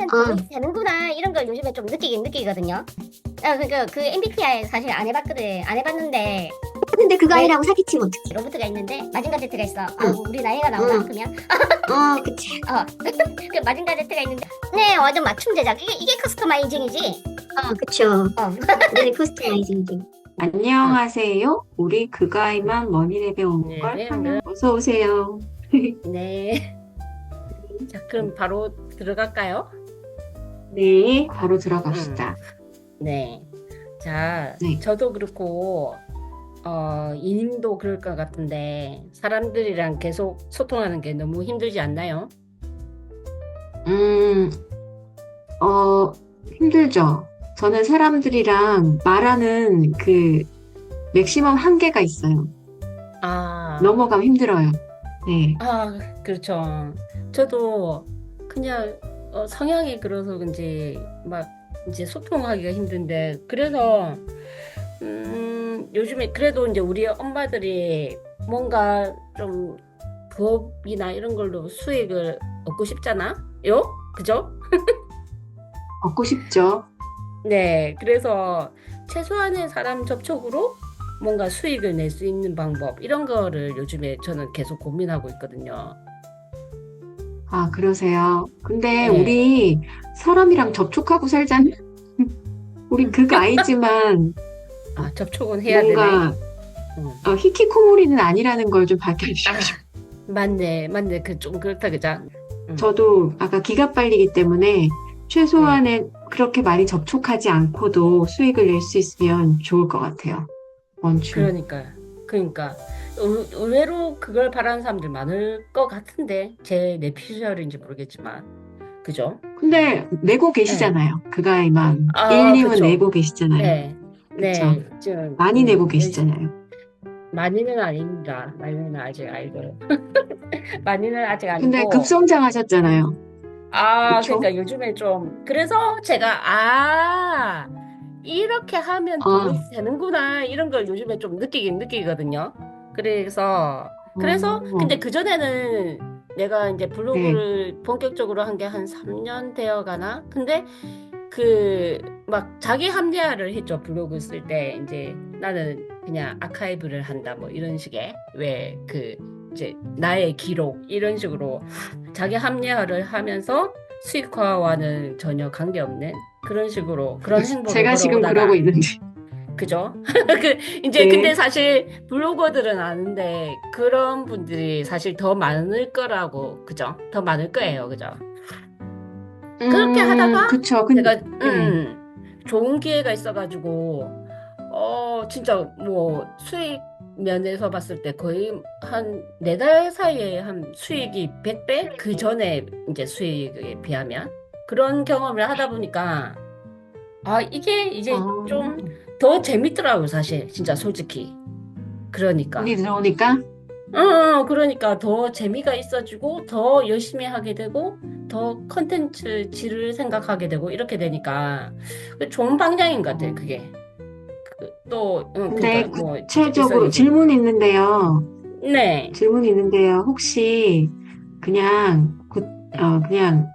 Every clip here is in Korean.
돈이 되는구나 이런 걸 요즘에 좀 느끼긴 느끼거든요. 그러니까 그 MBTI 사실 안 해봤거든. 안 해봤는데 근데 그거 왜 아니라고 사기치면 어떡해. 로봇가 있는데 마징가 Z가 있어. 아, 응, 우리 나이가 나오나 응, 그러면? 그치. 그 마징가 Z가 있는데 네 완전 맞춤 제작. 이게 커스터마이징이지. 그쵸. 어, 네, 커스터마이징. 응. 안녕하세요. 우리 그가이만 머니랩에 온 걸 네, 환영. 어서 오세요. 네. 자, 그럼 바로 들어갈까요? 네, 바로 응. 들어갑시다. 네. 자, 네. 저도 그렇고 이님도 그럴 것 같은데 사람들이랑 계속 소통하는 게 너무 힘들지 않나요? 음, 어, 힘들죠. 저는 사람들이랑 말하는 그 맥시멈 한계가 있어요. 아, 넘어가면 힘들어요. 네. 그렇죠. 저도 그냥 성향이 그래서 그런지 막 이제 소통하기가 힘든데 그래서 요즘에 그래도 이제 우리 엄마들이 뭔가 좀 부업이나 이런 걸로 수익을 얻고 싶잖아요? 그죠? 얻고 싶죠. 네, 그래서 최소한의 사람 접촉으로 뭔가 수익을 낼 수 있는 방법, 이런 거를 요즘에 저는 계속 고민하고 있거든요. 아, 그러세요. 근데 네. 우리 사람이랑 접촉하고 살잖아요. 우리 그가이지만 접촉은 해야 되네. 뭔가 음. 히키코모리는 아니라는 걸 좀 밝혀주시고 아, 싶어요. 맞네, 맞네. 그 좀 그렇다, 그죠? 저도 아까 기가 빨리기 때문에 네. 최소한의 그렇게 많이 접촉하지 않고도 수익을 낼 수 있으면 좋을 것 같아요. 원추. 그러니까 의외로 그걸 바라는 사람들 많을 것 같은데 제 내피셜인지 모르겠지만, 그죠? 근데 내고 네. 계시잖아요. 그가이만 1, 2은 그쵸. 내고 계시잖아요. 네. 그쵸? 네. 좀, 많이 내고 계시잖아요. 많이는 아닙니다. 많이는 아직 아니고. 많이는 아직 근데 아니고. 급성장 하셨잖아요. 그쵸? 그러니까 요즘에 좀, 그래서 제가, 이렇게 하면 돈이 아, 되는구나, 이런 걸 요즘에 좀 느끼긴 느끼거든요. 그래서, 근데 어, 그전에는 내가 이제 네. 블로그를 본격적으로 한 게 한 3년 되어 가나? 근데 막 자기 합리화를 했죠. 블로그 쓸 때 이제 나는 그냥 아카이브를 한다 뭐 이런 식의 이제 나의 기록 이런 식으로 자기 합리화를 하면서 수익화와는 전혀 관계없는 그런 식으로 그런 행보를 제가 지금 그러고 걸어오다가 있는데. 그죠? 이제 근데 네. 사실 블로거들은 아는데 그런 분들이 사실 더 많을 거라고 그죠? 더 많을 거예요. 그죠? 그렇게 하다가 그쵸. 제가 네. 좋은 기회가 있어가지고 진짜 뭐 수익 면에서 봤을 때 거의 한 4달 사이에 한 수익이 100배? 그 전에 이제 수익에 비하면 그런 경험을 하다 보니까 이게 아, 이제 좀 더 재밌더라고요, 사실. 진짜 솔직히. 돈이 그러니까. 들어오니까? 그러니까 더 재미가 있어지고 더 열심히 하게 되고 더 컨텐츠 질을 생각하게 되고 이렇게 되니까 좋은 방향인 것 같아요, 어, 그게. 또, 근데 그러니까 뭐 구체적으로 일석이조니까. 질문이 있는데요. 네, 질문이 있는데요. 혹시 그냥 그냥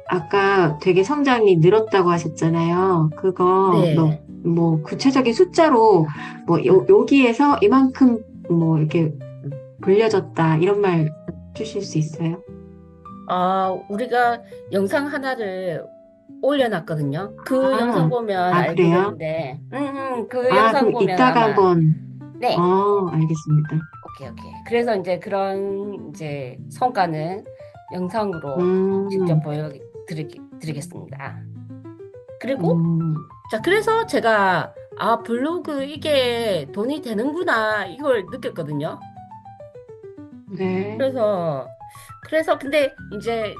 아까 되게 성장이 늘었다고 하셨잖아요. 그거 네. 뭐 구체적인 숫자로 뭐 음, 여기에서 이만큼 뭐 이렇게 음. 불려졌다 이런 말 주실 수 있어요? 우리가 영상 하나를 올려놨거든요. 그 영상 아, 보면 아 알게 그래요? 되는데, 그 아, 영상 그럼 보면 이따가 아마, 한번 네. 알겠습니다. 오케이, 오케이. 그래서 이제 그런 이제 성과는 영상으로 직접 음, 보여드리겠습니다. 그리고, 음, 자, 그래서 제가, 블로그 이게 돈이 되는구나, 이걸 느꼈거든요. 네. 그래서, 근데 이제,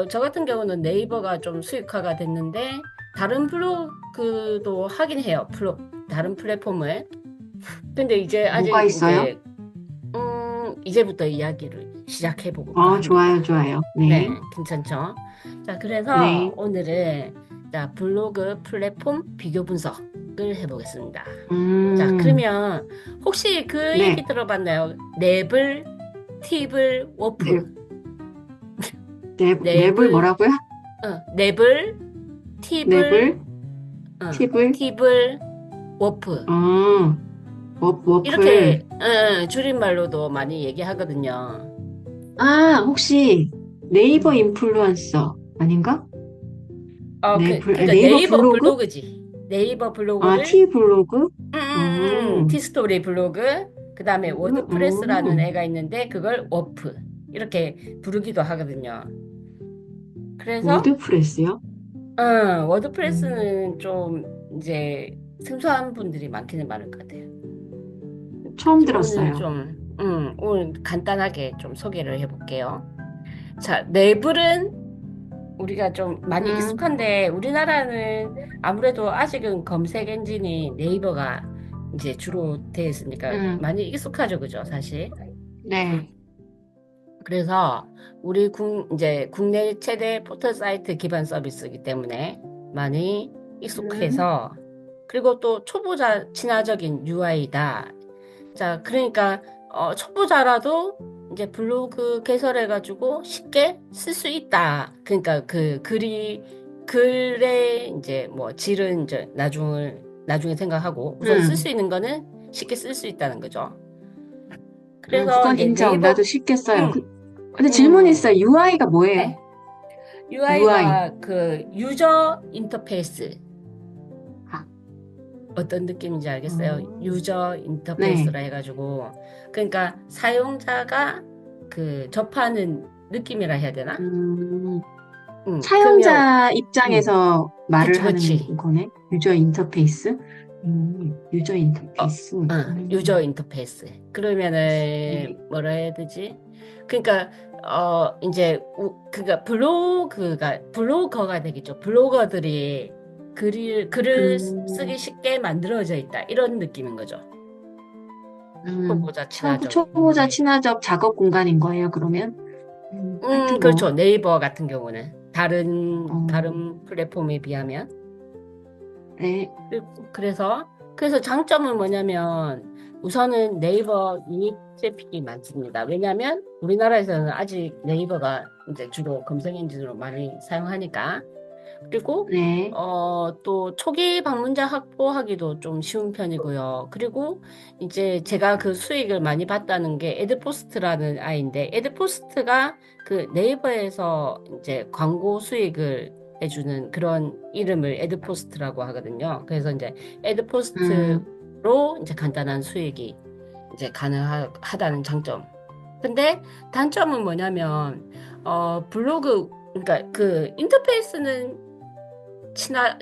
저 같은 경우는 네이버가 좀 수익화가 됐는데, 다른 블로그도 하긴 해요. 다른 플랫폼을. 근데 이제 뭐가 아직 있어요? 이제부터 이야기를 시작해 볼까 어, 합니다. 좋아요, 좋아요. 네, 네, 괜찮죠? 자, 그래서 네. 오늘은 자, 블로그 플랫폼 비교 분석을 해보겠습니다. 자, 음, 그러면 혹시 그 얘기 네. 들어봤나요? 랩을, 팁을, 네, 워프. 랩을 랩을, 뭐라고요? 랩을, 팁을, 랩을, 팁을, 팁을, 워프. 어, 이렇게 워플. 줄임말로도 많이 얘기하거든요. 아, 혹시 네이버 인플루언서 아닌가? 그러니까 네이버 네이버 블로그? 블로그지. 네이버 아, 블로그를, 티 블로그? 음, 티스토리 블로그, 그 다음에 워드프레스라는 음, 애가 있는데, 그걸 워프. 이렇게 부르기도 하거든요. 그래서, 워드프레스요? 음, 워드프레스는 좀 이제 생소한 분들이 많기는 많을 것 같아요. 처음 오늘 들었어요. 좀, 오늘 간단하게 좀 소개를 해볼게요. 자, 네블은 우리가 좀 많이 음, 익숙한데 우리나라는 아무래도 아직은 검색 엔진이 네이버가 이제 주로 돼 있으니까 음, 많이 익숙하죠, 그죠, 사실. 네. 그래서 우리 이제 국내 최대 포털 사이트 기반 서비스이기 때문에 많이 음, 익숙해서 그리고 또 초보자 친화적인 UI다. 자, 그러니까 초보자라도 이제 블로그 개설해가지고 쉽게 쓸 수 있다. 그러니까 그 글의 이제 뭐 질은 이제 나중에 생각하고 우선 쓸 수 음, 있는 거는 쉽게 쓸 수 있다는 거죠. 그래서 그건 이제 인정. 나도 네이버, 쉽게 써요. 음, 근데 질문 있어요. 음, UI가 뭐예요? 네. UI. UI가 그 유저 인터페이스 아, 어떤 느낌인지 알겠어요? 어, 유저 네. 인터페이스라 해가지고 그러니까 사용자가 그 접하는 느낌이라 해야 되나? 음, 그러면 사용자 음, 입장에서 그치 말을 하는 그치. 거네. 유저 인터페이스. 유저 어, 인터페이스. 유저 인터페이스. 그러면은 네. 뭐라 해야 되지? 그러니까 이제 그니까 블로거가 되겠죠. 블로거들이 글을 쓰기 음, 쉽게 만들어져 있다. 이런 느낌인 거죠. 초보자 친화적 초보자 UI. 친화적 작업 공간인 거예요, 그러면? 하여튼 뭐, 그렇죠. 네이버 같은 경우는 어, 다른 플랫폼에 비하면. 네. 그래서 장점은 뭐냐면 우선은 네이버 유닛 트래픽이 많습니다. 왜냐하면 우리나라에서는 아직 네이버가 이제 주로 검색 엔진으로 많이 사용하니까. 그리고 네. 또 초기 방문자 확보하기도 좀 쉬운 편이고요. 그리고 이제 제가 그 수익을 많이 봤다는 게 에드포스트라는 아이인데 에드포스트가 그 네이버에서 이제 광고 수익을 해주는 그런 이름을 에드포스트라고 하거든요. 그래서 이제 음, 에드포스트로 이제 간단한 수익이 이제 가능하다는 장점. 근데 단점은 뭐냐면 블로그 그러니까 그 인터페이스는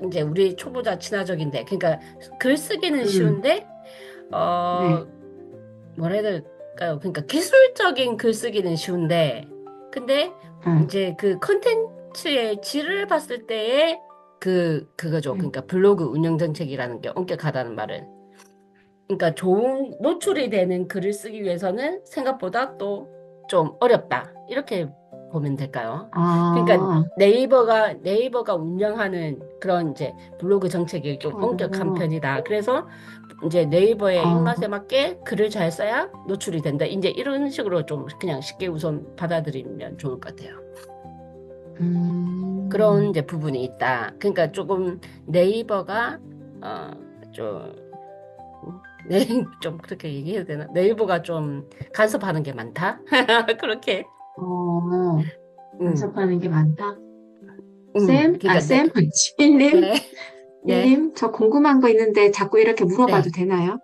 이제 우리 초보자 친화적인데, 그러니까 글 쓰기는 음, 쉬운데, 네. 어, 뭐라 해야 될까요? 그러니까 기술적인 글 쓰기는 쉬운데, 근데 어, 이제 그 컨텐츠의 질을 봤을 때의 그거죠. 음, 그러니까 블로그 운영 정책이라는 게 엄격하다는 말은. 그러니까 좋은 노출이 되는 글을 쓰기 위해서는 생각보다 또 좀 어렵다. 이렇게 보면 될까요? 그러니까 아, 네이버가 운영하는 그런 이제 블로그 정책이 좀 엄격한 어, 편이다. 그래서 이제 네이버의 입맛에 어, 맞게 글을 잘 써야 노출이 된다. 이제 이런 식으로 좀 그냥 쉽게 우선 받아들이면 좋을 것 같아요. 그런 음, 이제 부분이 있다. 그러니까 조금 네이버가 좀 네, 좀 그렇게 얘기해도 되나? 네이버가 좀 간섭하는 게 많다? 그렇게. 음, 간섭하는 게 많다. 쌤? 아, 그러니까 쌤? 칠님? 네, 네, 칠님? 저 궁금한 거 있는데 자꾸 이렇게 물어봐도 네. 되나요?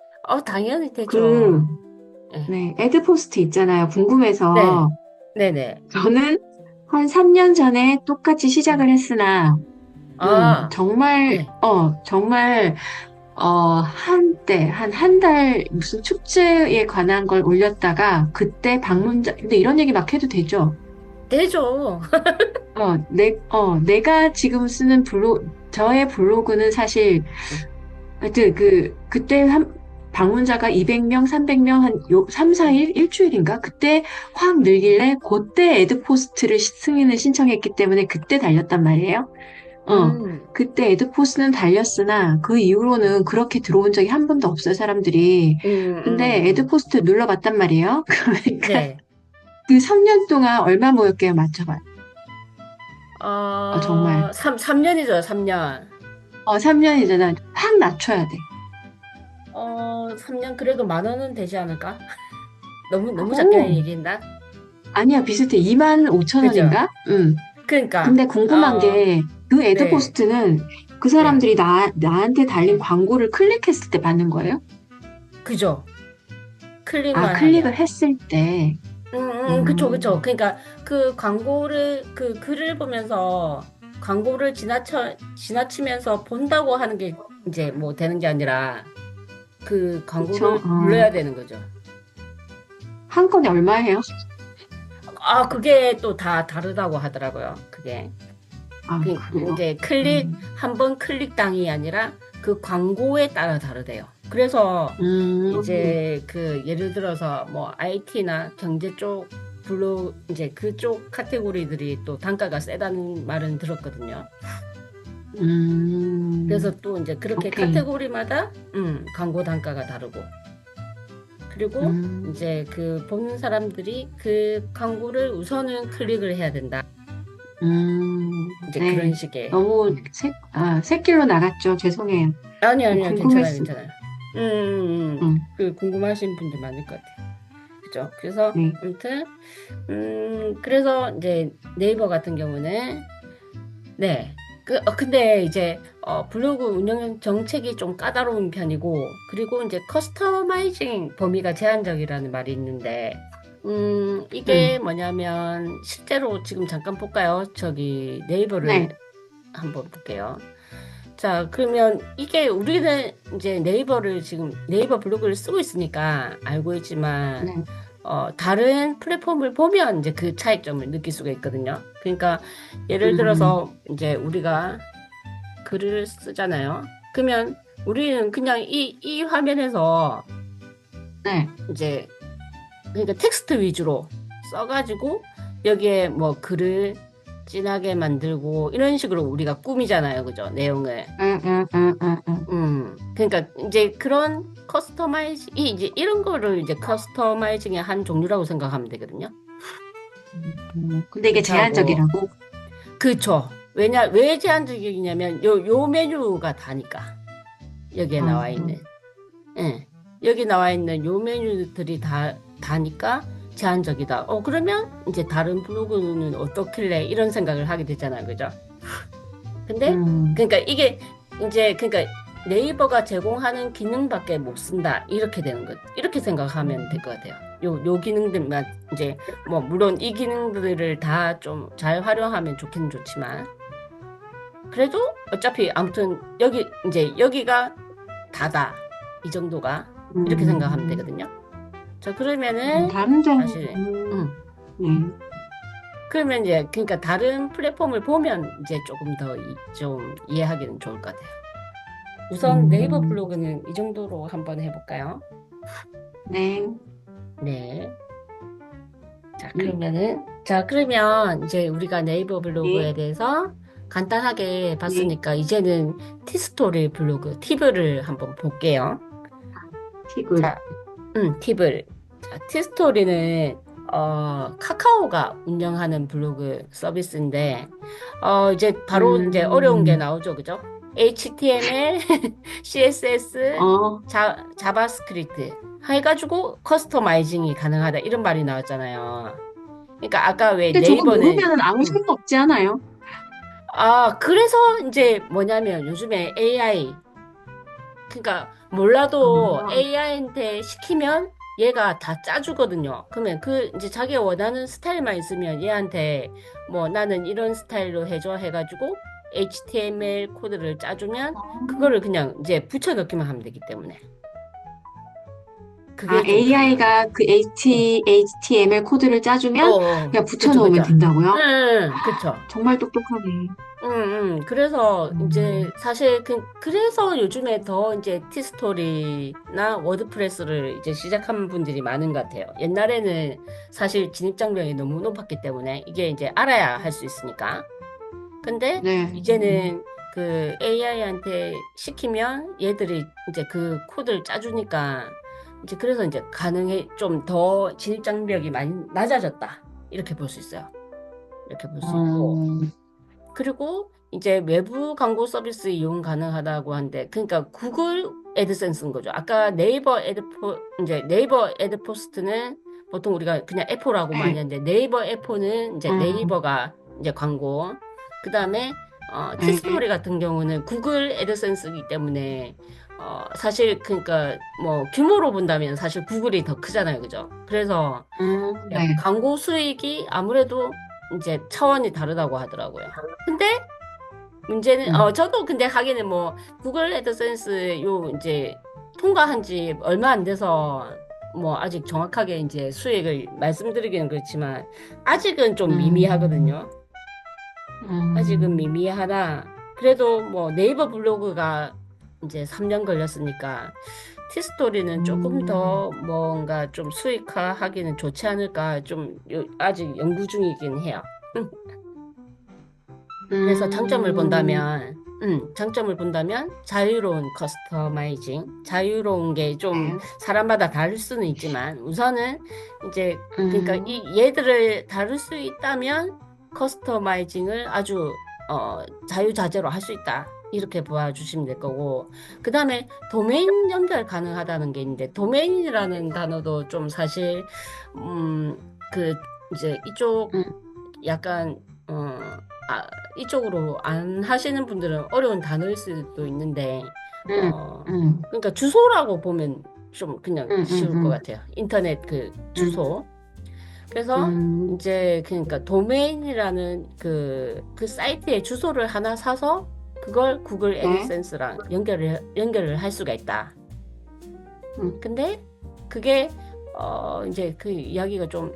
당연히 그, 되죠. 네, 네, 애드포스트 있잖아요. 네, 궁금해서. 네, 네. 저는 한 3년 전에 똑같이 시작을 했으나, 아, 정말, 네. 정말, 한때, 한 달 무슨 축제에 관한 걸 올렸다가, 그때 방문자, 근데 이런 얘기 막 해도 되죠? 되죠. 내가 지금 쓰는 저의 블로그는 사실, 하여튼 그때 방문자가 200명, 300명, 3, 4일? 일주일인가? 그때 확 늘길래, 그때 애드포스트를 승인을 신청했기 때문에 그때 달렸단 말이에요. 어, 음, 그때 애드포스는 달렸으나 그 이후로는 그렇게 들어온 적이 한 번도 없어요, 사람들이. 근데 음. 애드포스트 눌러봤단 말이에요. 그러니까 네. 그 3년 동안 얼마 모였게요? 맞춰봐요. 정말. 3년이죠, 3년. 3년이잖아. 확 낮춰야 돼. 3년 그래도 10,000원은 되지 않을까? 너무 작게 오, 얘기했나? 아니야, 비슷해. 2만 5천 그죠? 원인가? 응. 그러니까, 근데 궁금한 게, 그 네, 애드포스트는 그 네, 사람들이 나한테 달린 네. 광고를 클릭했을 때 받는 거예요? 그죠? 아, 클릭만 클릭을 하면. 했을 때. 그쵸. 음, 그러니까 그 광고를, 그 글을 보면서 광고를 지나치면서 본다고 하는 게 이제 뭐 되는 게 아니라 그 그쵸. 광고를 눌러야 되는 거죠. 한 건에 얼마예요? 그게 또 다 다르다고 하더라고요. 그게. 아, 그 그래요? 이제 음, 한 번 클릭당이 아니라 그 광고에 따라 다르대요. 그래서 음, 이제 그 예를 들어서 뭐 IT나 경제 쪽 이제 그쪽 카테고리들이 또 단가가 세다는 말은 들었거든요. 그래서 음, 또 이제 그렇게 오케이. 카테고리마다 광고 단가가 다르고 그리고 음, 이제 그 보는 사람들이 그 광고를 우선은 클릭을 해야 된다. 이제 그런 네. 식의 너무 새길로 나갔죠. 죄송해요. 아니요, 괜찮아요, 궁금했습니다. 괜찮아요. 그 궁금하신 분들 많을 것 같아요. 그죠? 그래서 네. 아무튼 그래서 이제 네이버 같은 경우는 네. 근데 이제 블로그 운영 정책이 좀 까다로운 편이고 그리고 이제 커스터마이징 범위가 제한적이라는 말이 있는데 네. 이게 뭐냐면 실제로 지금 잠깐 볼까요? 저기 네. 네이버를 한번 볼게요. 자, 그러면 이게 우리는 이제 네이버를 지금 네이버 블로그를 쓰고 있으니까 알고 있지만, 네. 다른 플랫폼을 보면 이제 그 차이점을 느낄 수가 있거든요. 그러니까 예를 음, 들어서 이제 우리가 글을 쓰잖아요. 그러면 우리는 그냥 이 화면에서 네. 이제 그러니까 텍스트 위주로 써가지고 여기에 뭐 글을 진하게 만들고 이런 식으로 우리가 꾸미잖아요. 그죠? 내용을. 응. 그러니까 이제 그런 이제 이런 거를 이제 커스터마이징의 한 종류라고 생각하면 되거든요. 근데 이게 그렇다고 제한적이라고? 그쵸. 왜 제한적이냐면 요 메뉴가 다니까. 여기에 나와 음, 있는. 예. 여기 나와 있는 요 메뉴들이 다니까 제한적이다. 그러면 이제 다른 블로그는 어떻길래 이런 생각을 하게 되잖아요. 그죠? 근데 음, 그러니까 이게 이제 그러니까 네이버가 제공하는 기능밖에 못 쓴다 이렇게 되는 것 이렇게 생각하면 될 것 같아요. 요 기능들만 이제 뭐 물론 이 기능들을 다 좀 잘 활용하면 좋긴 좋지만 그래도 어차피 아무튼 여기가 다다 이 정도가 이렇게 생각하면 음, 되거든요. 자 그러면은 다른 점, 사실 네. 그러면 이제 그러니까 다른 플랫폼을 보면 이제 조금 더 좀 이해하기는 좋을 것 같아요. 우선 네이버 음, 블로그는 이 정도로 한번 해볼까요? 네. 네. 네. 자, 그러면 이제 우리가 네이버 블로그에 네. 대해서 간단하게 네. 봤으니까 이제는 티스토리 블로그 팁을 한번 볼게요. 팁을. 자, 팁을. 자, 티스토리는 카카오가 운영하는 블로그 서비스인데 이제 바로 이제 어려운 게 음, 나오죠, 그죠? HTML, CSS, 어, 자바스크립트 해가지고 커스터마이징이 가능하다 이런 말이 나왔잖아요. 그러니까 아까 왜 근데 저거 네이버는 모르면 아무 음. 소용 없지 않아요? 그래서 이제 뭐냐면 요즘에 AI 그러니까 몰라도 아, AI한테 시키면 얘가 다 짜주거든요. 그러면 그 이제 자기가 원하는 스타일만 있으면 얘한테 뭐 나는 이런 스타일로 해줘 해가지고 HTML 코드를 짜주면 그거를 그냥 이제 붙여넣기만 하면 되기 때문에 그게 좀 가능한 점. AI가 그 응. HTML 코드를 짜주면 그냥 그쵸, 붙여놓으면 그쵸. 된다고요? 그쵸. 정말 똑똑하네. 그래서 음, 이제 사실 그래서 요즘에 더 이제 티스토리나 워드프레스를 이제 시작한 분들이 많은 것 같아요. 옛날에는 사실 진입장벽이 너무 높았기 때문에 이게 이제 알아야 할 수 있으니까. 근데 네. 이제는 그 AI한테 시키면 얘들이 이제 그 코드를 짜주니까 이제 그래서 이제 좀 더 진입장벽이 많이 낮아졌다. 이렇게 볼 수 있어요. 이렇게 볼 수 있고. 음, 그리고 이제 외부 광고 서비스 이용 가능하다고 하는데, 그러니까 구글 애드센스인 거죠. 아까 이제 네이버 애드포스트는 보통 우리가 그냥 애포라고 많이 네. 하는데, 네이버 애포는 이제 음, 네이버가 이제 광고. 그 다음에 네. 티스토리 같은 경우는 구글 애드센스이기 때문에 사실 그러니까 뭐 규모로 본다면 사실 구글이 더 크잖아요, 그죠? 그래서 네. 광고 수익이 아무래도 이제 차원이 다르다고 하더라고요. 근데 문제는 음, 저도 근데 하기는 뭐 구글 애드센스 요 이제 통과한 지 얼마 안 돼서 뭐 아직 정확하게 이제 수익을 말씀드리기는 그렇지만 아직은 좀 음, 미미하거든요. 아직은 음, 미미하나 그래도 뭐 네이버 블로그가 이제 3년 걸렸으니까 티스토리는 조금 음, 더 뭔가 좀 수익화하기는 좋지 않을까 좀 아직 연구 중이긴 해요. 그래서 장점을 본다면 자유로운 커스터마이징, 자유로운 게 좀 네. 사람마다 다를 수는 있지만 우선은 이제 그러니까 음, 이 얘들을 다룰 수 있다면 커스터마이징을 아주 자유자재로 할 수 있다. 이렇게 봐주시면 될 거고, 그 다음에 도메인 연결 가능하다는 게 있는데, 도메인이라는 단어도 좀 사실, 그, 이제 이쪽 음, 약간 아, 이쪽으로 안 하시는 분들은 어려운 단어일 수도 있는데 음, 어 음, 그러니까 주소라고 보면 좀 그냥 음, 쉬울 것 같아요. 인터넷 그 음, 주소. 그래서 음, 이제 그러니까 도메인이라는 그 사이트의 주소를 하나 사서 그걸 구글 네. 애드센스랑 연결을 할 수가 있다. 음, 근데 그게 이제 그 이야기가 좀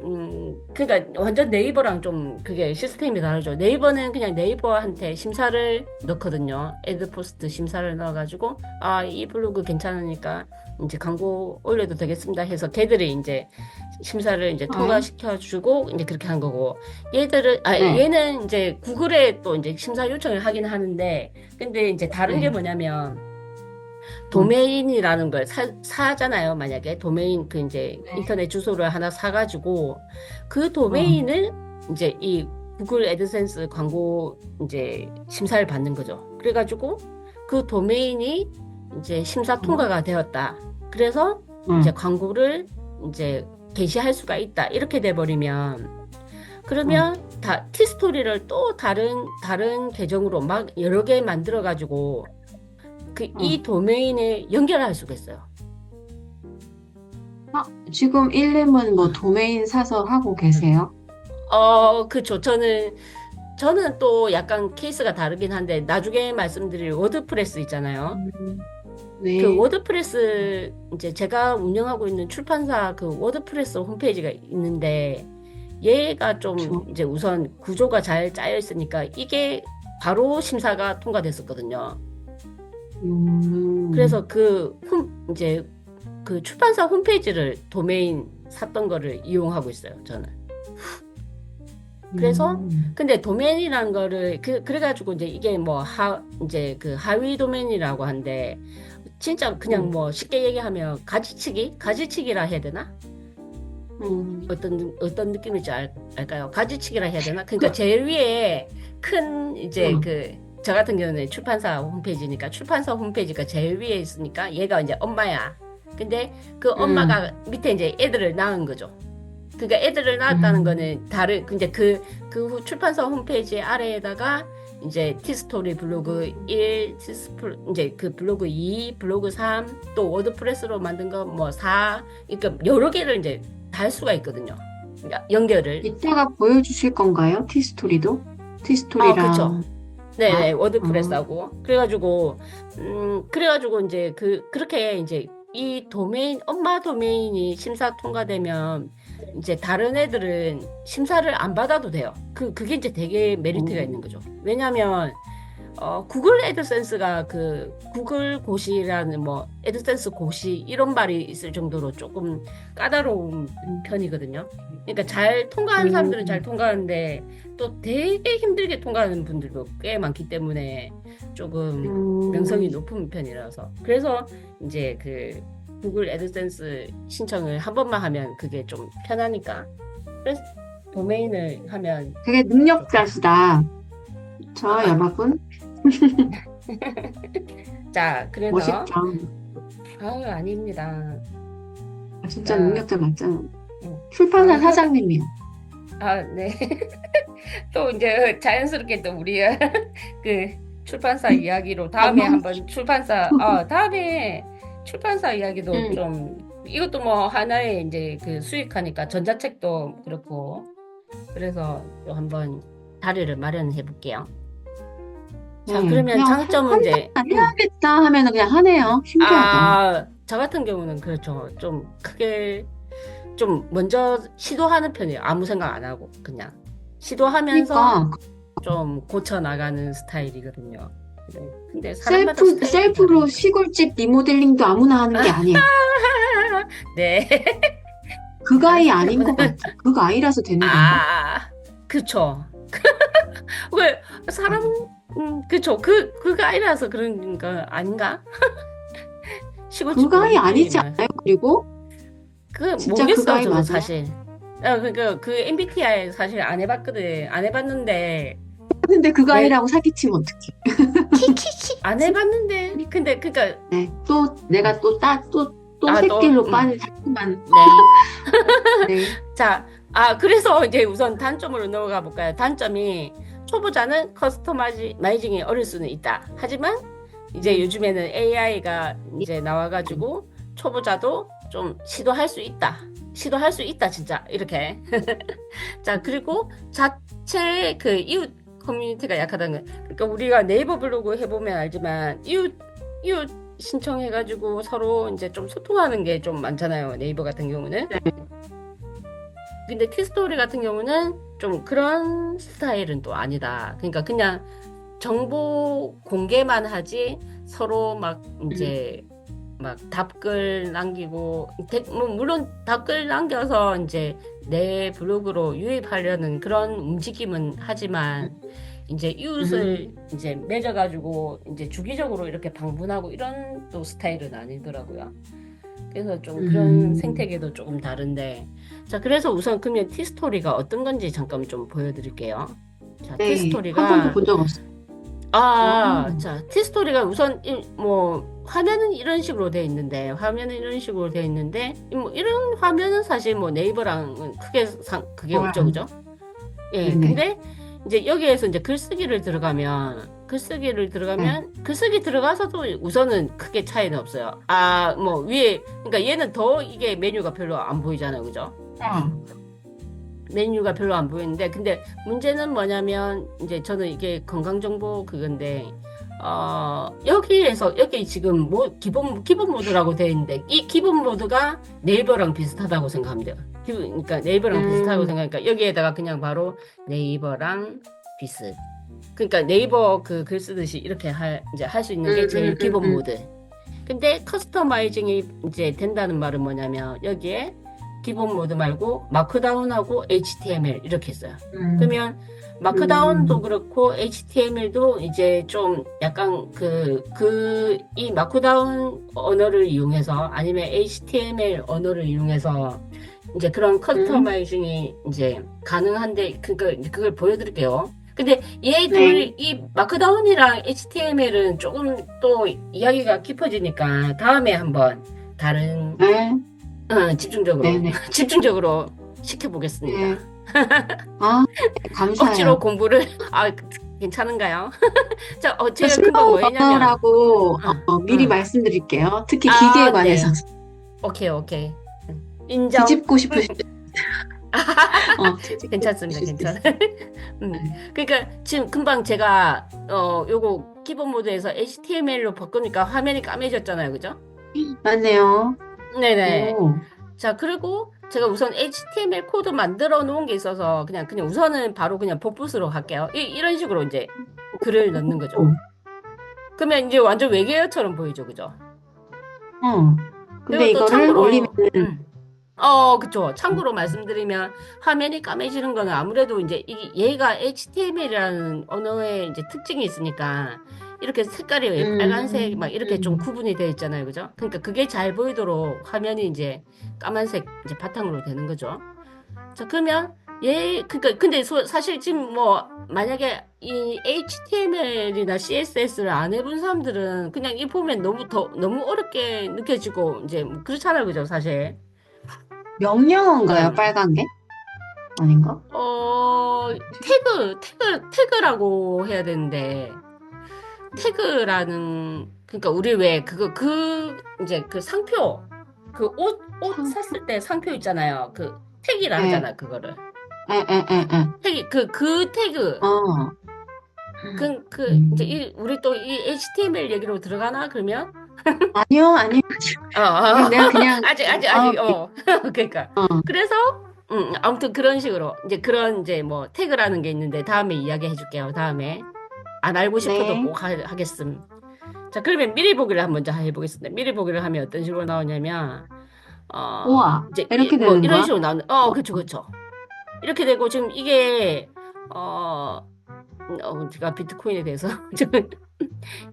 그러니까 완전 네이버랑 좀 그게 시스템이 다르죠. 네이버는 그냥 네이버한테 심사를 넣거든요. 애드포스트 심사를 넣어가지고 아, 이 블로그 괜찮으니까 이제 광고 올려도 되겠습니다 해서 걔들이 이제 심사를 이제 네. 통과시켜주고 이제 그렇게 한 거고 네. 얘는 이제 구글에 또 이제 심사 요청을 하긴 하는데 근데 이제 다른 게 네. 뭐냐면 음, 도메인이라는 걸 사잖아요. 만약에 도메인 그 이제 네. 인터넷 주소를 하나 사가지고 그 음, 도메인을 이제 이 구글 애드센스 광고 이제 심사를 받는 거죠. 그래가지고 그 도메인이 이제 심사 음, 통과가 되었다. 그래서 이제 음, 광고를 이제 게시할 수가 있다. 이렇게 돼버리면 음, 그러면 다 티스토리를 또 다른 계정으로 막 여러 개 만들어가지고 그 이 음. 도메인에 연결할 수가 있어요. 지금 일님은 뭐 도메인 사서 하고 계세요? 그쵸. 저는 또 약간 케이스가 다르긴 한데, 나중에 말씀드릴 워드프레스 있잖아요. 음, 그 네. 워드프레스, 이제 제가 운영하고 있는 출판사 그 워드프레스 홈페이지가 있는데, 얘가 좀 저, 이제 우선 구조가 잘 짜여 있으니까 이게 바로 심사가 통과됐었거든요. 음, 그래서 이제 그 출판사 홈페이지를 도메인 샀던 거를 이용하고 있어요, 저는. 그래서 음, 근데 도메인이라는 거를 그래가지고 이제 이게 뭐 이제 그 하위 도메인이라고 한데 진짜 그냥 음, 뭐 쉽게 얘기하면 가지치기라 해야 되나? 어떤 느낌일지 알까요? 가지치기라 해야 되나? 그러니까 그, 제일 위에 큰 이제 음, 그 저 같은 경우는 출판사 홈페이지니까 출판사 홈페이지가 제일 위에 있으니까 얘가 이제 엄마야. 근데 그 음, 엄마가 밑에 이제 애들을 낳은 거죠. 그러니까 애들을 낳았다는 음, 거는 이제 출판사 홈페이지 아래에다가 이제 티스토리 블로그 1, 이제 그 블로그 2, 블로그 3, 또 워드프레스로 만든 거 뭐 4, 그러니까 여러 개를 이제 다 할 수가 있거든요. 그러니까 연결을. 이따가 보여주실 건가요? 티스토리도? 그쵸. 티스토리랑, 네네, 어, 워드프레스하고. 그래가지고 이제 그렇게 이제 이 엄마 도메인이 심사 통과되면 이제 다른 애들은 심사를 안 받아도 돼요. 그게 이제 되게 메리트가 있는 거죠. 왜냐면 구글 애드센스가 그 구글 고시라는 뭐 애드센스 고시 이런 말이 있을 정도로 조금 까다로운 편이거든요. 그러니까 잘 통과하는 사람들은 잘 음, 통과하는데 또 되게 힘들게 통과하는 분들도 꽤 많기 때문에 조금 명성이 음, 높은 편이라서 그래서 이제 그 구글 애드센스 신청을 한 번만 하면 그게 좀 편하니까 그래서 도메인을 하면 되게 좋다. 능력자시다. 그쵸, 여러분? 자, 그래서 멋있죠? 아유, 아닙니다. 진짜 자, 능력자 맞잖아. 음. 출판사 아, 사장님이요. 네. 또 이제 자연스럽게 또 우리 그 출판사 이야기로 다음에 너무, 한번 다음에 출판사 이야기도 응, 좀 이것도 뭐 하나의 이제 그 수익하니까 전자책도 그렇고 그래서 또 한번 자리를 마련해 볼게요. 자, 네. 그러면 그냥 장점은 이제 해야겠다 하면은 그냥 하네요. 신기하다. 저 같은 경우는 그렇죠. 좀 크게 좀 먼저 시도하는 편이에요. 아무 생각 안 하고 그냥 시도하면서 그러니까 좀 고쳐 나가는 스타일이거든요. 근데 사람마다 스타일이 셀프로 다르니까. 시골집 리모델링도 아무나 하는 게 아니야. 네. 그가이 아닌 것 여러분. 같아. 그가이라서 되는 건가? 아, 그쵸. 왜 사람 그쵸. 그가 아니라서 그런 거 아닌가? 시골집 그가이 아니지 리모델링만. 않아요? 그리고 진짜 모르겠어요, 그가이 저도 맞아요? 사실. 그 MBTI 사실 안 해봤거든. 안 해봤는데, 근데 내, 그가이라고 사기치면 어떡해? 키키키. 안 해봤는데, 근데, 그니까, 네, 또 내가 또 또, 새길로 빠진 자꾸만. 네. 네. 자, 그래서 이제 우선 단점으로 넘어가 볼까요? 단점이 초보자는 커스터마이징이 어릴 수는 있다. 하지만 이제 요즘에는 AI가 이제 나와가지고 초보자도 좀 시도할 수 있다. 시도할 수 있다, 진짜. 이렇게. 자, 그리고 자체 그 이웃 커뮤니티가 약하다는 거. 그러니까 우리가 네이버 블로그 해보면 알지만 이웃 신청해가지고 서로 이제 좀 소통하는 게 좀 많잖아요. 네이버 같은 경우는. 근데 티스토리 같은 경우는 좀 그런 스타일은 또 아니다. 그러니까 그냥 정보 공개만 하지 서로 막 이제 막 답글 남기고 뭐 물론 답글 남겨서 이제 내 블로그로 유입하려는 그런 움직임은 하지만 이제 이웃을 이제 맺어가지고 이제 주기적으로 이렇게 방문하고 이런 또 스타일은 아니더라고요. 그래서 좀 그런 생태계도 조금 다른데 자 그래서 우선 그러면 티스토리가 어떤 건지 잠깐 좀 보여드릴게요. 자 네, 한 번도 티스토리가 본 적 없어요. 와. 자 티스토리가 우선 뭐 화면은 이런 식으로 돼 있는데 뭐 이런 화면은 사실 뭐 네이버랑은 그게 없죠, 그죠? 예, 네네. 근데 이제 여기에서 이제 글쓰기 들어가서도 우선은 크게 차이는 없어요. 뭐 위에 그러니까 얘는 더 이게 메뉴가 별로 안 보이잖아요, 그죠? 메뉴가 별로 안 보이는데 근데 문제는 뭐냐면 이제 저는 이게 건강정보 그건데 여기 지금 뭐 기본 모드라고 되어 있는데 이 기본 모드가 네이버랑 비슷하다고 생각하면 돼요. 그러니까 네이버랑 비슷하다고 생각하니까 여기에다가 그냥 바로 네이버랑 비슷. 그러니까 네이버 그 글 쓰듯이 이렇게 이제 할 수 있는 게 제일 기본 모드. 근데 커스터마이징이 이제 된다는 말은 뭐냐면 여기에 기본 모드 말고 마크다운하고 HTML 이렇게 있어요. 그러면 마크다운도 그렇고 HTML도 이제 좀 약간 이 마크다운 언어를 이용해서 아니면 HTML 언어를 이용해서 이제 그런 커스터마이징이 이제 가능한데 그걸 보여드릴게요. 근데 네. 이 마크다운이랑 HTML은 조금 또 이야기가 깊어지니까 다음에 한번 다른 네. 집중적으로 네네. 집중적으로 시켜보겠습니다. 네. 아, 네, 억지로 감사해요. 공부를 괜찮은가요? 제가 금방 뭐 했냐면 슬로우라고 미리 응. 말씀드릴게요. 특히 기계에 관해서 네. 오케이. 인정. 뒤집고 싶으실 뒤집고 괜찮습니다. 싶으실 수 괜찮아. 있어요. 그러니까 지금 금방 제가 요거 기본 모드에서 HTML로 바꾸니까 화면이 까매졌잖아요. 그죠? 맞네요. 네네. 오. 자, 그리고 제가 우선 HTML 코드 만들어 놓은 게 있어서 그냥 우선은 바로 그냥 복붙으로 갈게요. 이런 식으로 이제 글을 넣는 거죠. 그러면 이제 완전 외계어처럼 보이죠. 그죠? 그리고 근데 또 이거를 올리면, 참고로 그쵸. 참고로 말씀드리면 화면이 까매지는 거는 아무래도 이제 얘가 HTML이라는 언어의 이제 특징이 있으니까 이렇게 색깔이 빨간색 막 이렇게 좀 구분이 되어 있잖아요. 그죠? 그러니까 그게 잘 보이도록 화면이 이제 까만색 이제 바탕으로 되는 거죠. 자, 그러면 그러니까 근데 사실 지금 뭐 만약에 이 HTML이나 CSS를 안 해본 사람들은 그냥 이 보면 너무 어렵게 느껴지고 이제 뭐 그렇잖아요, 그죠, 사실. 명령어인가요? 그러니까 빨간 게? 아닌가? 어 태그라고 해야 되는데 태그라는 그러니까 우리 왜 이제 그 상표 그 옷 상표? 샀을 때 상표 있잖아요. 그 태기라 예, 하잖아, 그거를. 예. 그 태그. 어, 이제 음. 우리 또 이 HTML 얘기로 들어가나, 그러면? 아니요. 내가 그냥, 아직, 그러니까. 어, 그래서, 아무튼 그런 식으로, 이제 이제 뭐, 태그라는 게 있는데, 다음에 이야기 해줄게요, 다음에. 안 알고 싶어도 네. 꼭 하겠음. 자, 그러면 미리 보기를 한번 먼저 해보겠습니다. 미리 보기를 하면 어떤 식으로 나오냐면, 우와, 이제, 이렇게 뭐, 되는 이런 거야? 식으로 나오는, 어, 그쵸. 이렇게 되고, 지금 이게, 어, 제가 비트코인에 대해서 좀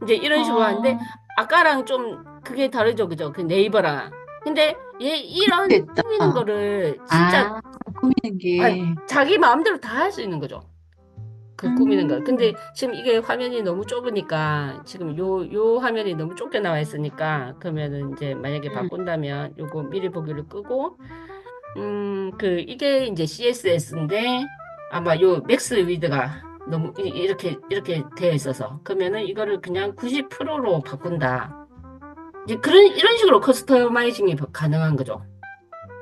이제 이런 식으로 하는데 어, 아까랑 좀 그게 다르죠, 그죠? 그 네이버랑. 근데 얘 이런 됐다. 꾸미는 거를 진짜 아, 꾸미는 게, 자기 마음대로 다 할 수 있는 거죠. 그 꾸미는 거. 근데 음, 지금 이게 화면이 너무 좁으니까 지금 요 화면이 너무 좁게 나와 있으니까 그러면은 이제 만약에 음, 바꾼다면 요거 미리 보기를 끄고 이게 이제 CSS인데 아마 요 맥스 위드가 너무 이렇게 되어 있어서 그러면은 이거를 그냥 90%로 바꾼다. 이제 이런 식으로 커스터마이징이 가능한 거죠.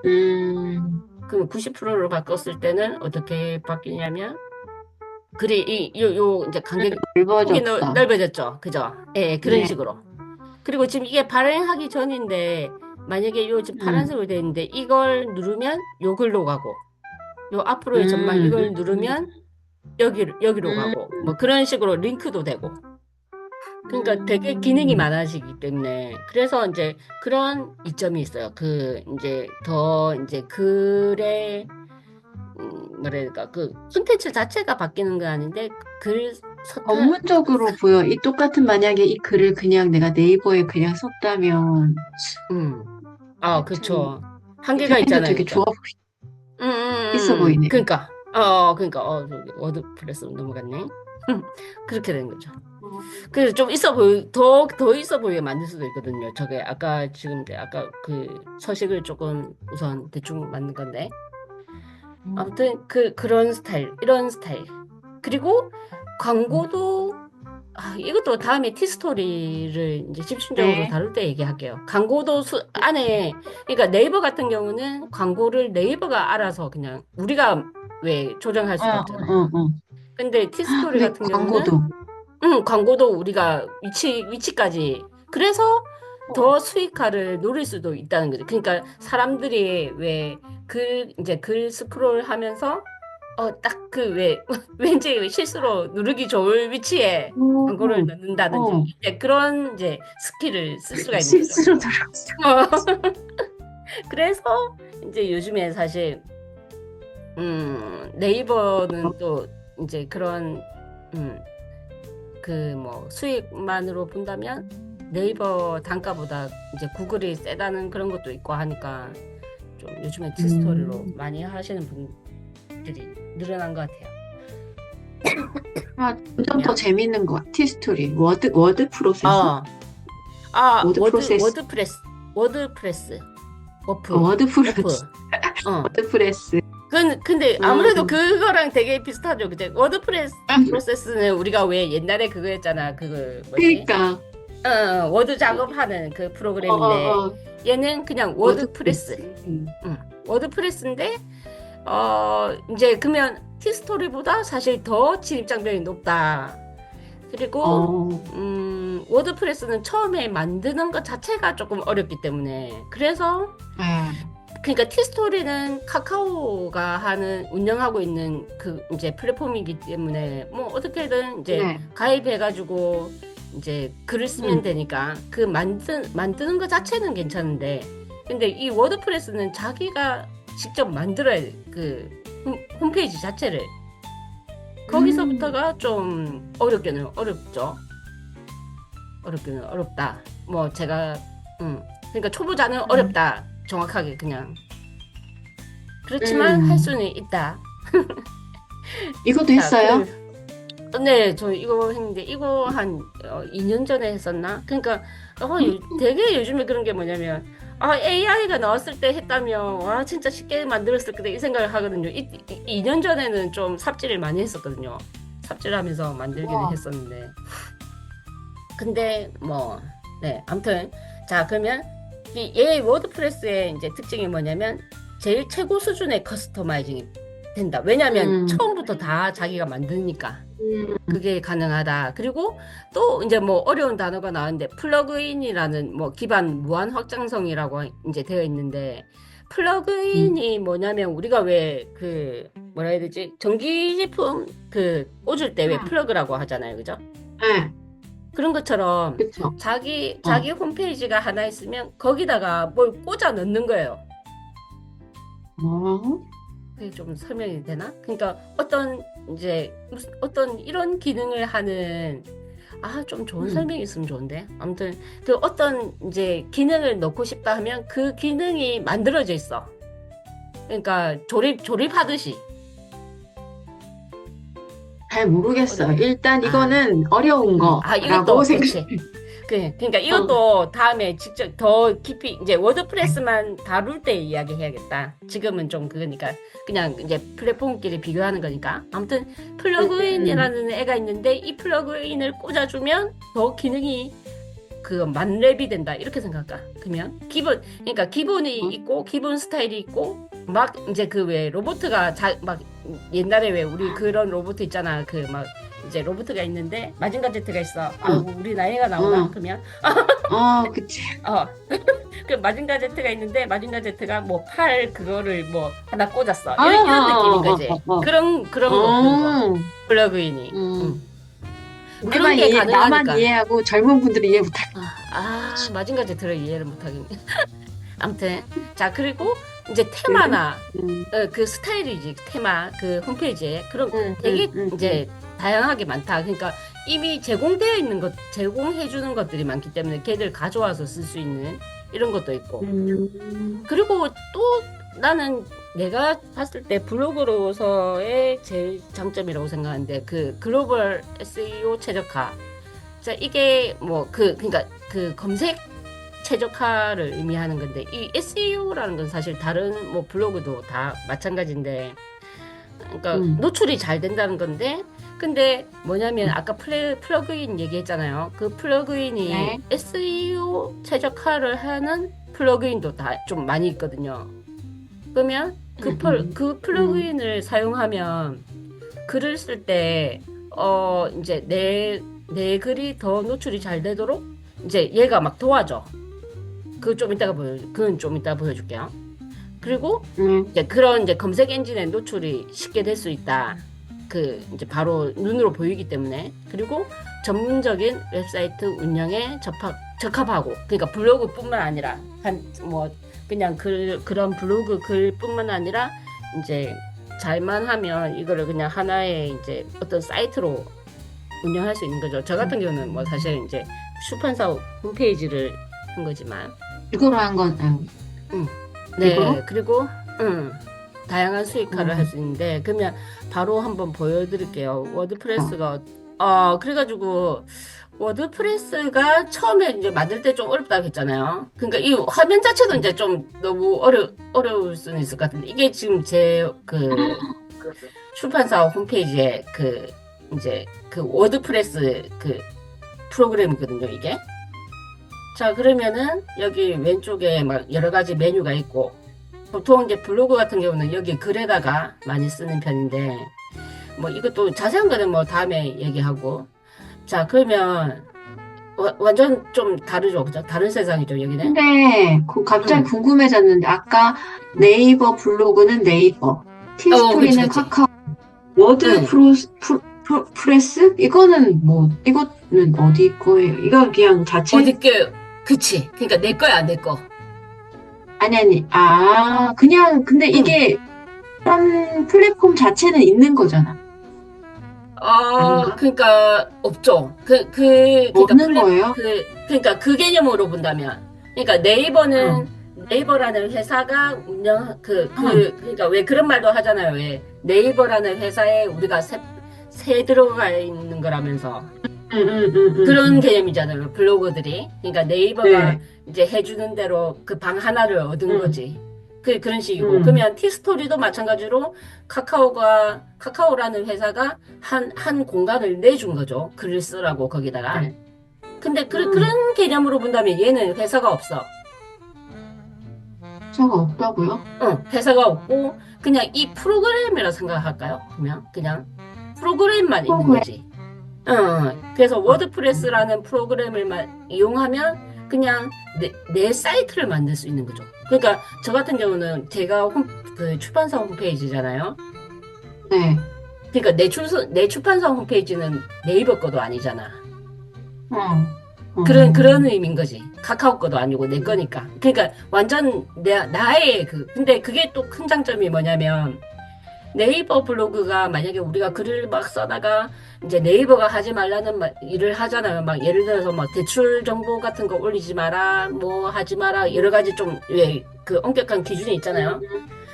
음, 그럼 90%로 바꿨을 때는 어떻게 바뀌냐면 글이 요 이제 간격이 넓어졌다. 넓어졌죠. 그죠? 예, 그런 네, 식으로. 그리고 지금 이게 발행하기 전인데 만약에 요 지금 음, 파란색으로 되어 있는데 이걸 누르면 요 글로 가고 요 앞으로의 전망 음, 이걸 누르면 여기로 음, 가고 뭐 그런 식으로 링크도 되고 그러니까 되게 기능이 음, 많아지기 때문에 그래서 이제 그런 이점이 있어요. 이제 더 이제 글의 뭐랄까 그 콘텐츠 자체가 바뀌는 건 아닌데 글 서탄 전문적으로 보여. 이 똑같은 만약에 이 글을 그냥 내가 네이버에 그냥 썼다면, 음. 하여튼, 그쵸. 한계가 디자인도 있잖아요. 되게 그죠? 있어 보이네. 저기 워드프레스로 넘어갔네. 그렇게 된 거죠. 어, 그래서 좀 더 있어 보이게 만들 수도 있거든요. 저게 아까 그 서식을 조금 우선 대충 만든 건데. 아무튼 그런 스타일, 이런 스타일. 그리고 광고도, 이것도 다음에 티스토리를 이제 집중적으로 네. 다룰 때 얘기할게요. 광고도 안에, 그러니까 네이버 같은 경우는 광고를 네이버가 알아서 그냥 우리가 왜 조정할 수가 없잖아요. 어. 근데 티스토리 근데 같은 경우는 광고도. 광고도 우리가 위치까지. 그래서 어. 더 수익화를 노릴 수도 있다는 거죠. 그러니까 사람들이 왜 이제 글 스크롤 하면서, 딱 왠지 실수로 누르기 좋을 위치에 광고를 어, 넣는다든지, 어. 이제 그런 이제 스킬을 쓸 수가 있는 거죠. 실수로 들어갔어. 어, 그래서 이제 요즘에 사실, 네이버는 또 이제 그런, 음, 뭐 수익만으로 본다면 네이버 단가보다 이제 구글이 세다는 그런 것도 있고 하니까 좀 요즘에 티스토리로 음. 많이 하시는 분들이 늘어난 것 같아요. 좀 더 야. 재밌는 거. 티스토리. 워드 프로세서? 아, 워드 프로세스. 워드프레스, 워드 프로세스. 워프. 어. 워드 프레스. 근데 아무래도 음. 그거랑 되게 비슷하죠. 그제 워드프레스 프로세스는 우리가 왜 옛날에 그거 했잖아. 뭐지? 그러니까. 워드 작업하는 그 어, 프로그램인데 어, 어. 얘는 그냥 워드 워드프레스. 프레스. 워드프레스인데 이제 그러면 티스토리보다 사실 더 진입장벽이 높다. 그리고 어. 워드프레스는 처음에 만드는 것 자체가 조금 어렵기 때문에 그래서 네. 그러니까 티스토리는 카카오가 운영하고 있는 그 이제 플랫폼이기 때문에 뭐 어떻게든 이제 네. 가입해가지고 이제 글을 쓰면 음. 되니까 그 만드는 것 자체는 괜찮은데 근데 이 워드프레스는 자기가 직접 만들어야 돼. 그 홈페이지 자체를 음. 거기서부터가 좀 어렵죠. 어렵기는 어렵다. 뭐 제가 그러니까 초보자는 음. 어렵다. 정확하게 그냥 그렇지만 할 음. 수는 있다. 이것도 자, 했어요? 네, 저 이거 했는데, 이거 한 2년 전에 했었나? 그러니까, 되게 요즘에 그런 게 뭐냐면, AI가 나왔을 때 했다면, 와, 진짜 쉽게 만들었을 거다, 이 생각을 하거든요. 2년 전에는 좀 삽질을 많이 했었거든요. 삽질하면서 만들기는 와. 했었는데. 근데, 뭐, 네, 아무튼. 자, 그러면, 얘 워드프레스의 이제 특징이 뭐냐면, 제일 최고 수준의 커스터마이징이 된다. 왜냐면, 음, 처음부터 다 자기가 만드니까. 음, 그게 가능하다. 그리고 또 이제 뭐 어려운 단어가 나왔는데 플러그인이라는 뭐 기반 무한 확장성이라고 이제 되어 있는데 음. 플러그인이 뭐냐면 우리가 왜 그 뭐라 해야 되지? 전기제품 그 꽂을 때 왜 플러그라고 하잖아요. 그죠? 네, 그런 것처럼 그쵸. 자기 어. 홈페이지가 하나 있으면 거기다가 뭘 꽂아 넣는 거예요. 어? 그게 좀 설명이 되나? 그러니까 어떤 이제 무슨 어떤 이런 기능을 하는 좀 좋은 음. 설명이 있으면 좋은데. 아무튼 그 어떤 이제 기능을 넣고 싶다 하면 그 기능이 만들어져 있어. 그러니까 조립하듯이. 잘 모르겠어요. 어렵네. 일단 아, 이거는 어려운 거라고 이것도 생각. 그렇지. 그러니까 어. 이것도 다음에 직접 더 깊이 이제 워드프레스만 다룰 때 이야기해야겠다. 지금은 좀 그거니까 그냥 이제 플랫폼끼리 비교하는 거니까. 아무튼 음, 플러그인이라는 애가 있는데 이 플러그인을 꽂아주면 더 기능이 그 만렙이 된다 이렇게 생각할까? 그러면 그러니까 기본이 어, 있고 기본 스타일이 있고 막 이제 그 왜 로보트가 막 옛날에 왜 우리 그런 로보트 있잖아 그 막 이제 로보트가 있는데 마징가 제트가 있어. 어, 아이고 우리 나이가 나오나 어, 그러면 그치. 어 그 마징가 제트가 있는데 마징가 제트가 뭐 팔 그거를 뭐 하나 꽂았어 이런 느낌인 거지. 그런 거 어. 플러그인이. 음. 그런 게 나만 가능하니까. 이해하고 젊은 분들이 이해 못할. 마징가 제트를 이해를 못하겠네. 아무튼 자 그리고 이제 음, 테마나 음, 그 스타일이지 테마 그 홈페이지에 그런 음, 음, 되게 이제 다양하게 많다. 그러니까 이미 제공되어 있는 것 제공해 주는 것들이 많기 때문에 걔들 가져와서 쓸 수 있는 이런 것도 있고 그리고 또 나는 내가 봤을 때 블로그로서의 제일 장점이라고 생각하는데 그 글로벌 SEO 최적화. 자 이게 뭐 그러니까 그 검색 최적화를 의미하는 건데 이 SEO라는 건 사실 다른 뭐 블로그도 다 마찬가지인데 그러니까 음, 노출이 잘 된다는 건데 근데 뭐냐면 아까 플러그인 얘기했잖아요. 그 플러그인이 네. SEO 최적화를 하는 플러그인도 다 좀 많이 있거든요. 그러면 그 음, 플러그인을 사용하면 글을 쓸 때 이제 내 글이 더 노출이 잘 되도록 이제 얘가 막 도와줘. 그건 좀 이따가 보여줄게요. 그리고 음, 이제 그런 이제 검색 엔진의 노출이 쉽게 될 수 있다. 그 이제 바로 눈으로 보이기 때문에. 그리고 전문적인 웹사이트 운영에 적합하고. 그러니까 블로그뿐만 아니라 한 뭐 그냥 그런 블로그 글뿐만 아니라 이제 잘만 하면 이거를 그냥 하나의 이제 어떤 사이트로 운영할 수 있는 거죠. 저 같은 경우는 뭐 사실 이제 출판사 홈페이지를 한 거지만. 이거로 한 건, 음. 이거로? 네, 그리고 다양한 수익화를 할 음, 수 있는데 그러면 바로 한번 보여드릴게요. 어, 워드프레스가 그래가지고 워드프레스가 처음에 이제 만들 때 좀 어렵다고 했잖아요. 그러니까 이 화면 자체도 이제 좀 너무 어려울 수는 있을 것 같은데 이게 지금 제 그 출판사 홈페이지에 그 이제 그 워드프레스 그 프로그램이거든요, 이게. 자, 그러면은 여기 왼쪽에 막 여러 가지 메뉴가 있고 보통 이제 블로그 같은 경우는 여기 글에다가 많이 쓰는 편인데 뭐 이것도 자세한 거는 뭐 다음에 얘기하고 자, 그러면 완전 좀 다르죠, 그죠? 다른 세상이죠, 여기는. 근데 갑자기 응. 궁금해졌는데 아까 네이버 블로그는 네이버, 그치, 티스토리는 그치. 카카오, 응. 프레스? 이거는 어디 거예요? 이거 그냥 자체? 어디 게 그치. 그러니까 내 거야, 내 거. 아니, 근데 응. 이게 다른 플랫폼 자체는 있는 거잖아. 아닌가? 그러니까 없죠. 그러니까 없는 거예요? 그러니까 그 개념으로 본다면, 그러니까 네이버는 응. 네이버라는 회사가 그러니까 왜 그런 말도 하잖아요. 왜 네이버라는 회사에 우리가 새 들어가 있는 거라면서. 그런 개념이잖아요, 블로거들이. 그러니까 네이버가 네. 이제 해주는 대로 그 방 하나를 얻은 음, 거지. 그런 식이고. 음, 그러면 티스토리도 마찬가지로 카카오라는 회사가 한 공간을 내준 거죠. 글을 쓰라고 거기다가. 네. 근데 음, 그런 개념으로 본다면 얘는 회사가 없어. 차가 없다고요? 회사가 없고, 그냥 이 프로그램이라 생각할까요? 그냥 프로그램만 있는 프로그램. 거지. 그래서 워드프레스라는 프로그램을 이용하면 그냥 내 사이트를 만들 수 있는 거죠. 그러니까 저 같은 경우는 제가 그 출판사 홈페이지잖아요. 네. 그러니까 내 출판사 홈페이지는 네이버 거도 아니잖아. 그런 어, 의미인 거지. 카카오 거도 아니고 내 거니까. 그러니까 완전 나의 근데 그게 또 큰 장점이 뭐냐면 네이버 블로그가 만약에 우리가 글을 막 써다가 이제 네이버가 하지 말라는 일을 하잖아요. 막 예를 들어서 막 대출 정보 같은 거 올리지 마라, 뭐 하지 마라, 여러 가지 좀, 왜, 그 엄격한 기준이 있잖아요.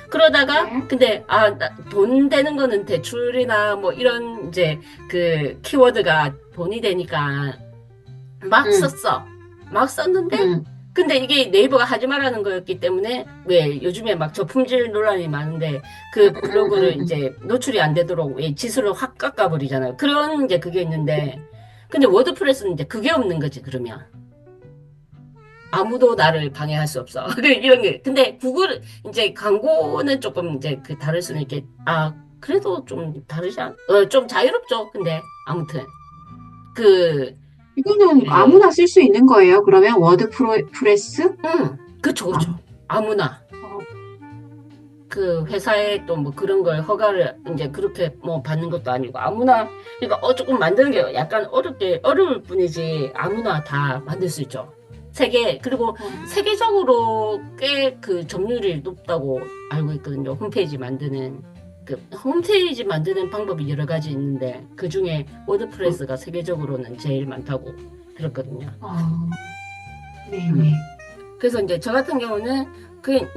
그러다가, 네. 근데, 돈 되는 거는 대출이나 뭐 이런 이제 그 키워드가 돈이 되니까 막 음, 썼어. 막 썼는데, 음, 근데 이게 네이버가 하지 말라는 거였기 때문에, 왜 요즘에 막 저품질 논란이 많은데, 그 블로그를 음. 이제 노출이 안 되도록 왜 지수를 확 깎아버리잖아요. 그런 이제 그게 있는데, 근데 워드프레스는 이제 그게 없는 거지, 그러면. 아무도 나를 방해할 수 없어. 이런 게. 근데 구글, 이제 광고는 조금 이제 다를 수는 그래도 좀 다르지 좀 자유롭죠. 근데, 아무튼. 그, 이거는 예. 아무나 쓸 수 있는 거예요. 그러면 프레스? 그쵸. 아, 아무나. 어, 그 회사에 또 뭐 그런 걸 허가를 이제 그렇게 뭐 받는 것도 아니고 아무나 그러니까 조금 만드는 게 약간 어려울 뿐이지 아무나 다 만들 수 있죠. 그리고 어, 세계적으로 꽤 그 점유율이 높다고 알고 있거든요. 홈페이지 만드는 방법이 여러 가지 있는데 그 중에 워드프레스가 세계적으로는 제일 많다고 들었거든요. 어, 네, 음. 네. 그래서 이제 저 같은 경우는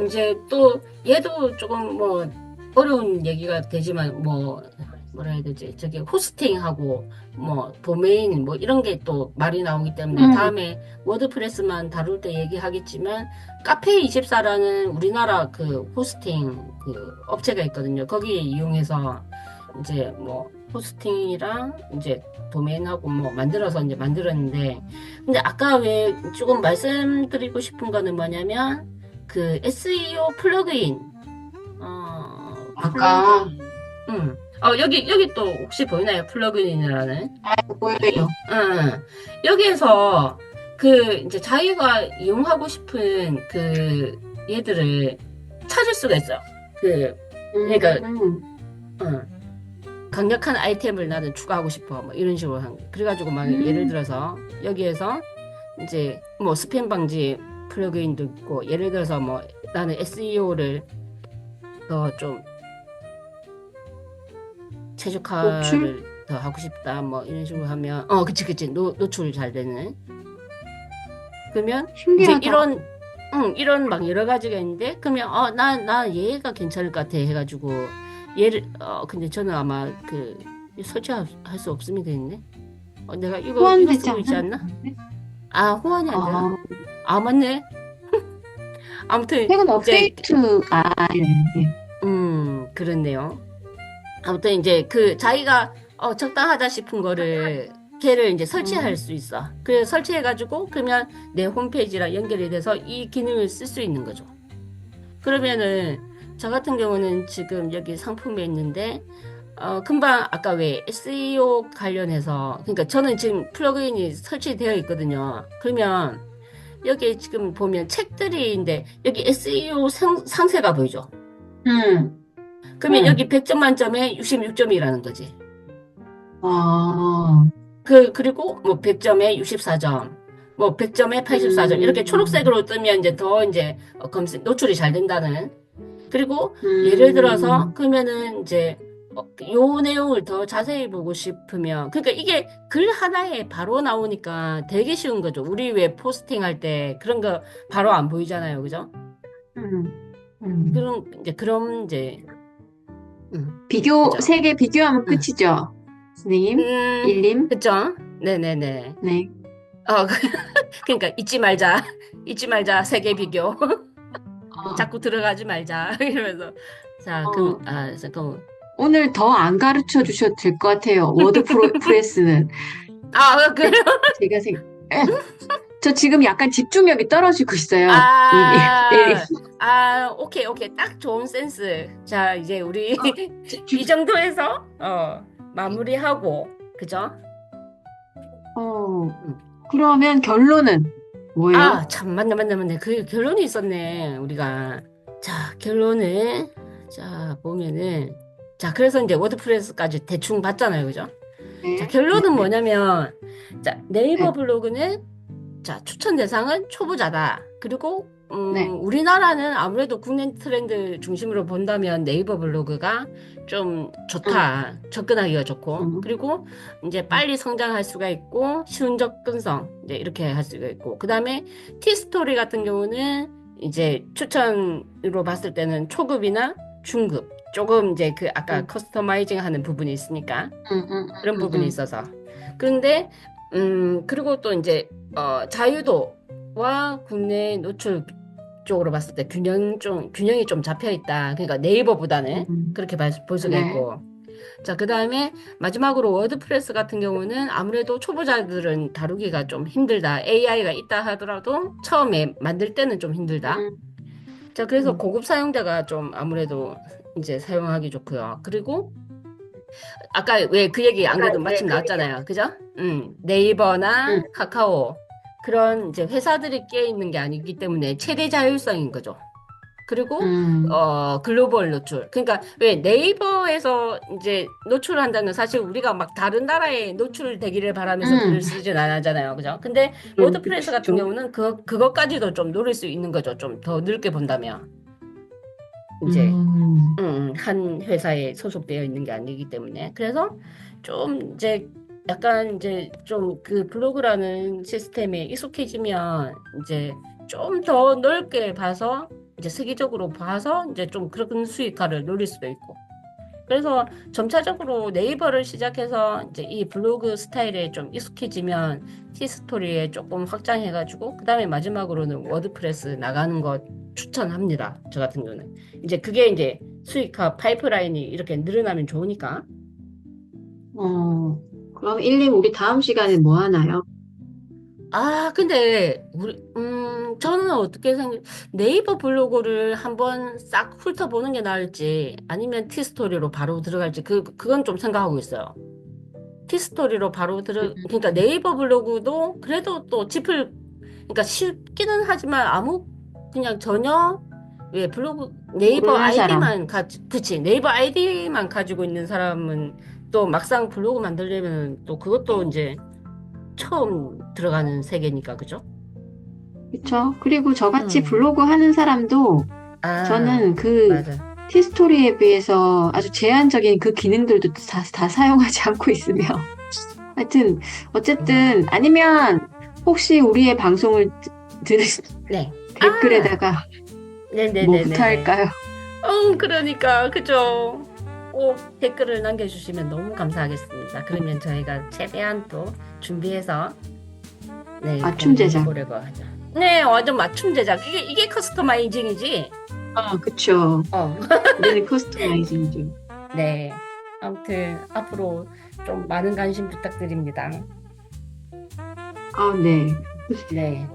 이제 또 얘도 조금 뭐 어려운 얘기가 되지만 뭐라 해야 되지? 저기 호스팅하고 뭐 도메인 뭐 이런 게 또 말이 나오기 때문에 음, 다음에 워드프레스만 다룰 때 얘기하겠지만 카페24라는 우리나라 그 호스팅 그 업체가 있거든요. 거기 이용해서 이제 뭐 호스팅이랑 이제 도메인하고 뭐 만들어서 이제 만들었는데 근데 아까 왜 조금 말씀드리고 싶은 거는 뭐냐면 그 SEO 플러그인 아까, 플러그인 여기 또 혹시 보이나요? 플러그인이라는 보여요. 여기에서 이제 자기가 이용하고 싶은 얘들을 찾을 수가 있어요. 그러니까 음, 음, 강력한 아이템을 나는 추가하고 싶어. 뭐 이런 식으로 그래가지고 막 예를 음, 들어서 여기에서 이제 뭐 스팸 방지 플러그인도 있고 예를 들어서 뭐 나는 SEO를 더 좀 노출? 최적화를 더 하고 싶다. 뭐 이런 식으로 하면 그치 노출 잘 되는 그러면 이제 신기하다. 이런 막 여러 가지가 있는데 그러면 나 얘가 괜찮을 것 같아 해가지고 근데 저는 아마 설치할 수 없으면 되겠네. 내가 이거 호환되지 쓰고 있지 않나? 않았는데? 호환이 안 되나? 아, 맞네. 아무튼 최근 이제 업데이트, 네. 그렇네요. 아무튼 이제 자기가 적당하다 싶은 거를 걔를 이제 설치할 음, 수 있어. 그래서 설치해가지고 그러면 내 홈페이지랑 연결이 돼서 이 기능을 쓸 수 있는 거죠. 그러면은 저 같은 경우는 지금 여기 상품에 있는데 금방 아까 왜 SEO 관련해서 그러니까 저는 지금 플러그인이 설치되어 있거든요. 그러면 여기 지금 보면 책들이인데 여기 SEO 상세가 보이죠? 음, 그러면 여기 음. 100점 만점에 66점이라는 거지. 아, 그리고 뭐 100점에 64점, 뭐 100점에 84점 이렇게 음, 초록색으로 뜨면 이제 더 이제 검색 노출이 잘 된다는. 그리고 예를 들어서 음, 그러면은 이제 요 내용을 더 자세히 보고 싶으면 그러니까 이게 글 하나에 바로 나오니까 되게 쉬운 거죠. 우리 왜 포스팅 할 때 그런 거 바로 안 보이잖아요. 그죠? 음, 음. 그럼 이제, 그죠? 세계 비교하면 음, 끝이죠. 선생님, 일님. 그죠? 네네네. 네. 어, 그러니까 잊지 말자. 잊지 말자. 세계 비교. 어, 자꾸 들어가지 말자. 이러면서. 자, 어, 잠깐만. 오늘 더 안 가르쳐 주셔도 될 것 같아요. 프레스는. 그래. 제가 저 지금 약간 집중력이 떨어지고 있어요. 일님. 아, 오케이, 오케이. 딱 좋은 센스. 자, 이제 우리 이 정도에서, 마무리하고, 그죠? 어, 음. 그러면 결론은 뭐예요? 참, 맞네. 그 결론이 있었네, 우리가. 자, 결론은, 자, 보면은, 자, 그래서 이제 워드프레스까지 대충 봤잖아요, 그죠? 자, 네. 결론은 뭐냐면, 자, 네이버 네. 블로그는, 자, 추천 대상은 초보자다. 그리고, 네. 우리나라는 아무래도 국내 트렌드 중심으로 본다면 네이버 블로그가 좀 응, 좋다. 접근하기가 좋고. 응, 그리고 이제 응, 빨리 성장할 수가 있고, 쉬운 접근성, 이제 이렇게 할 수가 있고. 그 다음에 티스토리 같은 경우는 이제 추천으로 봤을 때는 초급이나 중급. 조금 이제 그 아까 응, 커스터마이징 하는 부분이 있으니까. 응, 응, 그런 응, 부분이 응. 있어서. 그런데, 그리고 또 이제, 자유도와 국내 노출 쪽으로 봤을 때 균형이 좀 잡혀 있다. 그러니까 네이버보다는 응. 그렇게 볼 수가 네. 있고. 자, 그 다음에 마지막으로 워드프레스 같은 경우는 아무래도 초보자들은 다루기가 좀 힘들다. AI가 있다 하더라도 처음에 만들 때는 좀 힘들다. 응, 자, 그래서 응. 고급 사용자가 좀 아무래도 이제 사용하기 좋고요. 그리고 아까 왜 그 얘기 안 그래도 마침 나왔잖아요. 그죠? 네이버나 응. 카카오 그런 이제 회사들이 끼어 있는 게 아니기 때문에 최대 자율성인 거죠. 그리고 응. 글로벌 노출. 그러니까 왜 네이버에서 이제 노출한다는 사실 우리가 막 다른 나라에 노출되기를 바라면서 응. 글을 쓰진 않잖아요. 그죠? 근데 응. 워드프레스 같은 좀, 경우는 그것까지도 좀 노릴 수 있는 거죠. 좀 더 넓게 본다면. 이제 음, 한 회사에 소속되어 있는 게 아니기 때문에. 그래서 좀 이제 약간 이제 좀 그 블로그라는 시스템에 익숙해지면 이제 좀 더 넓게 봐서 이제 세계적으로 봐서 이제 좀 그런 수익화를 노릴 수도 있고. 그래서 점차적으로 네이버를 시작해서 이제 이 블로그 스타일에 좀 익숙해지면 티스토리에 조금 확장해가지고 그다음에 마지막으로는 워드프레스 나가는 것 추천합니다. 저 같은 경우는. 이제 그게 이제 수익화 파이프라인이 이렇게 늘어나면 좋으니까. 어, 그럼 일님 우리 다음 시간에 뭐 하나요? 근데 저는 어떻게 네이버 블로그를 한번 싹 훑어보는 게 나을지 아니면 티스토리로 바로 들어갈지 그건 좀 생각하고 있어요. 티스토리로 바로 그러니까 네이버 블로그도 그래도 또 그러니까 쉽기는 하지만 그냥 전혀, 왜 네이버 모르는 사람. 그치, 네이버 아이디만 가지고 있는 사람은 또 막상 블로그 만들려면 또 그것도 이제 처음 들어가는 세계니까, 그죠? 그쵸? 그리고 저같이 음. 블로그 하는 사람도 아, 저는 그 맞아. 티스토리에 비해서 아주 제한적인 그 기능들도 다 사용하지 않고 있으며. 하여튼, 어쨌든, 아니면 혹시 우리의 방송을 들으신 네. 아, 댓글에다가 뭐부터 네네네네네. 할까요? 그러니까, 그죠? 꼭 댓글을 남겨주시면 너무 감사하겠습니다. 그러면 저희가 최대한 또 준비해서, 네, 맞춤 제작. 공유해보려고 하죠. 네, 완전 맞춤 제작. 이게 커스터마이징이지? 그쵸. 어, 우리는 커스터마이징 중. 네. 아무튼, 앞으로 좀 많은 관심 부탁드립니다. 네. 네.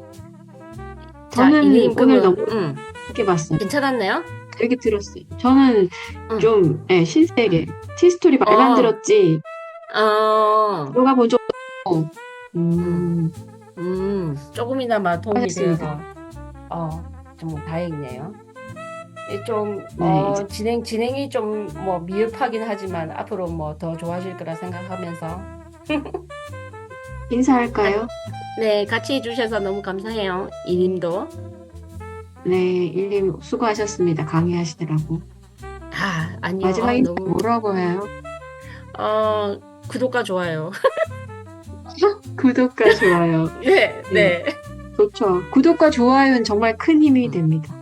자, 저는 이님, 오늘 그러면, 너무 재밌게 봤어요. 괜찮았나요? 되게 들었어요. 저는 응, 좀, 응. 신세계. 티스토리 말만 어, 들었지, 어, 들어가 본 적 없고, 음, 조금이나마 도움이 하셨습니다. 되어서, 어, 정말 다행이네요. 좀, 네. 진행이 좀, 뭐, 미흡하긴 하지만, 앞으로 뭐, 더 좋아질 거라 생각하면서, 가- 인사할까요? 네, 같이 해주셔서 너무 감사해요. 이님도. 네, 일님 수고하셨습니다. 강의하시느라고. 아니요. 마지막 인사 너무, 뭐라고 해요? 어, 구독과 좋아요. 구독과 좋아요. 네, 네, 네. 좋죠. 구독과 좋아요는 정말 큰 힘이 음, 됩니다.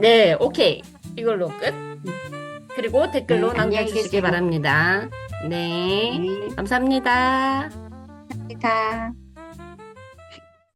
네, 오케이. 이걸로 끝. 그리고 댓글로 네, 안녕히 남겨주시기 계세요. 바랍니다. 네, 네, 감사합니다. 감사합니다.